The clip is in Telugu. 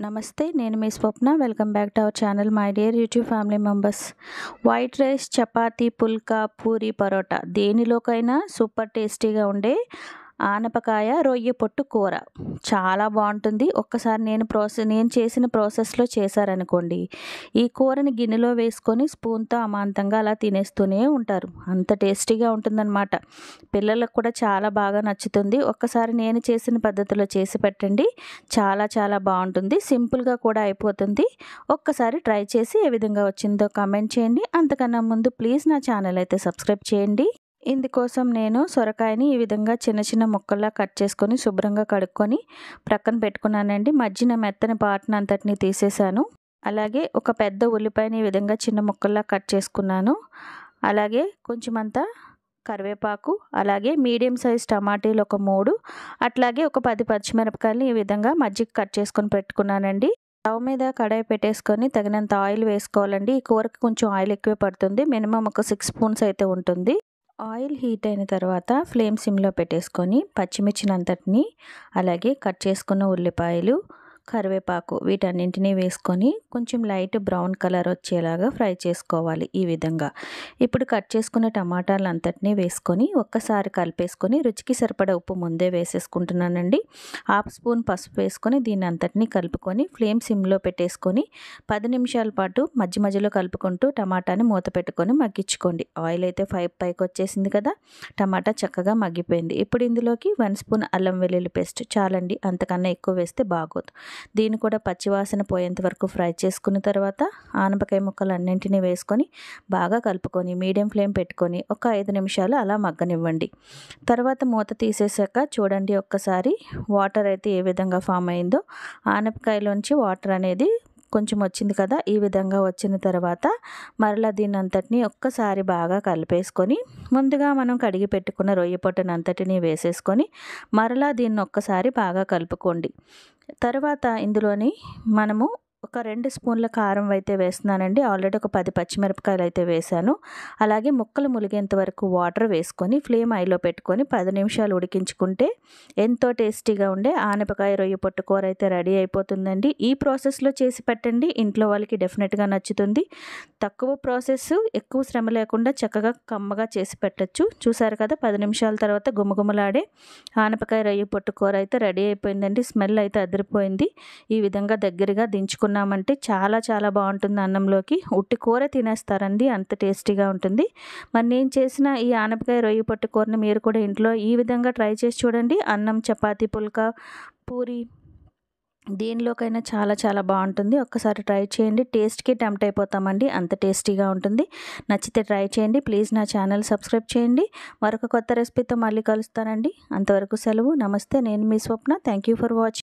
నమస్తే, నేను మీ Swapna. Welcome back to our channel my dear YouTube family members. White rice, chapati, phulka, puri, parotta దేనిలోకైనా సూపర్ టేస్టీగా ఉండే ఆనపకాయ రొయ్య పొట్టు కూర చాలా బాగుంటుంది. ఒక్కసారి నేను చేసిన ప్రాసెస్లో చేశారనుకోండి, ఈ కూరని గిన్నెలో వేసుకొని స్పూన్తో అమాంతంగా అలా తినేస్తూనే ఉంటారు. అంత టేస్టీగా ఉంటుందన్నమాట. పిల్లలకు కూడా చాలా బాగా నచ్చుతుంది. ఒక్కసారి నేను చేసిన పద్ధతిలో చేసి పెట్టండి, చాలా చాలా బాగుంటుంది. సింపుల్గా కూడా అయిపోతుంది. ఒక్కసారి ట్రై చేసి ఏ విధంగా వచ్చిందో కామెంట్ చేయండి. అంతకన్నా ముందు ప్లీజ్ నా ఛానల్ అయితే సబ్స్క్రైబ్ చేయండి. ఇందుకోసం నేను సొరకాయని ఈ విధంగా చిన్న చిన్న ముక్కల్లా కట్ చేసుకొని శుభ్రంగా కడుక్కొని ప్రక్కన పెట్టుకున్నానండి. మధ్యన మెత్తని పార్ట్ని అంతటిని తీసేసాను. అలాగే ఒక పెద్ద ఉల్లిపాయని ఈ విధంగా చిన్న ముక్కల్లా కట్ చేసుకున్నాను. అలాగే కొంచెమంతా కరివేపాకు, అలాగే మీడియం సైజ్ టమాటీలు ఒక 3, అట్లాగే ఒక 10 పచ్చిమిరపకాయలని ఈ విధంగా మజ్జిగ కట్ చేసుకొని పెట్టుకున్నానండి. స్టవ్ మీద కడాయి పెట్టేసుకొని తగినంత ఆయిల్ వేసుకోవాలండి. ఈ కూరకి కొంచెం ఆయిల్ ఎక్కువే పడుతుంది. మినిమం ఒక 6 స్పూన్స్ అయితే ఉంటుంది. ఆయిల్ హీట్ అయిన తర్వాత ఫ్లేమ్ సిమ్లో పెట్టేసుకొని పచ్చిమిర్చిని అంతటిని, అలాగే కట్ చేసుకున్న ఉల్లిపాయలు, కరివేపాకు వీటన్నింటినీ వేసుకొని కొంచెం లైట్ బ్రౌన్ కలర్ వచ్చేలాగా ఫ్రై చేసుకోవాలి. ఈ విధంగా ఇప్పుడు కట్ చేసుకున్న టమాటాలు అంతటినీ వేసుకొని ఒక్కసారి కలిపేసుకొని రుచికి సరిపడా ఉప్పు ముందే వేసేసుకుంటున్నానండి. 1/2 స్పూన్ పసుపు వేసుకొని దీన్ని అంతటినీ కలుపుకొని ఫ్లేమ్ సిమ్లో పెట్టేసుకొని 10 నిమిషాల పాటు మధ్య మధ్యలో కలుపుకుంటూ టమాటాని మూత పెట్టుకొని మగ్గించుకోండి. ఆయిల్ అయితే పైకి వచ్చేసింది కదా, టమాటా చక్కగా మగ్గిపోయింది. ఇప్పుడు ఇందులోకి 1 స్పూన్ అల్లం వెల్లుల్లి పేస్ట్ చాలండి, అంతకన్నా ఎక్కువ వేస్తే బాగోదు. దీన్ని కూడా పచ్చివాసన పోయేంత వరకు ఫ్రై చేసుకున్న తర్వాత ఆనపకాయ ముక్కలు అన్నింటినీ వేసుకొని బాగా కలుపుకొని మీడియం ఫ్లేమ్ పెట్టుకొని ఒక 5 నిమిషాలు అలా మగ్గనివ్వండి. తర్వాత మూత తీసేసాక చూడండి ఒక్కసారి వాటర్ అయితే ఏ విధంగా ఫామ్ అయిందో. ఆనపకాయలోంచి వాటర్ అనేది కొంచెం వచ్చింది కదా. ఈ విధంగా వచ్చిన తర్వాత మరలా దీన్ని అంతటినీ ఒక్కసారి బాగా కలిపేసుకొని ముందుగా మనం కడిగి పెట్టుకున్న రొయ్య పొట్టును అంతటినీ వేసేసుకొని మరలా దీన్ని ఒక్కసారి బాగా కలుపుకోండి. తర్వాత ఇందులోని మనము ఒక 2 స్పూన్ల కారం అయితే వేస్తున్నానండి. ఆల్రెడీ ఒక 10 పచ్చిమిరపకాయలు అయితే వేసాను. అలాగే ముక్కలు ములిగేంత వరకు వాటర్ వేసుకొని ఫ్లేమ్ హైలో పెట్టుకొని 10 నిమిషాలు ఉడికించుకుంటే ఎంతో టేస్టీగా ఉండే ఆనపకాయ రొయ్య పొట్టు కూర అయితే రెడీ అయిపోతుందండి. ఈ ప్రాసెస్లో చేసి పెట్టండి, ఇంట్లో వాళ్ళకి డెఫినెట్గా నచ్చుతుంది. తక్కువ ప్రాసెస్, ఎక్కువ శ్రమ లేకుండా చక్కగా కమ్మగా చేసి పెట్టచ్చు. చూసారు కదా, 10 నిమిషాల తర్వాత గుమగుమలాడే ఆనపకాయ రొయ్య పొట్టు కూర అయితే రెడీ అయిపోయిందండి. స్మెల్ అయితే అదిరిపోయింది. ఈ విధంగా దగ్గరగా దించుకున్నామంటే చాలా చాలా బాగుంటుంది. అన్నంలోకి ఉట్టి కూర తినేస్తారండి, అంత టేస్టీగా ఉంటుంది. మరి నేను చేసిన ఈ ఆనపకాయ రొయ్య పొట్టు కూరని మీరు కూడా ఇంట్లో ఈ విధంగా ట్రై చేసి చూడండి. అన్నం, చపాతీ, పుల్కా, పూరి దేనిలోకైనా చాలా చాలా బాగుంటుంది. ఒక్కసారి ట్రై చేయండి. టేస్ట్కి టెంప్ట్ అయిపోతామండి, అంత టేస్టీగా ఉంటుంది. నచ్చితే ట్రై చేయండి. ప్లీజ్ నా ఛానల్ సబ్స్క్రైబ్ చేయండి. మరొక కొత్త రెసిపీతో మళ్ళీ కలుస్తానండి. అంతవరకు సెలవు. నమస్తే, నేను మీ Swapna. Thank you for watching.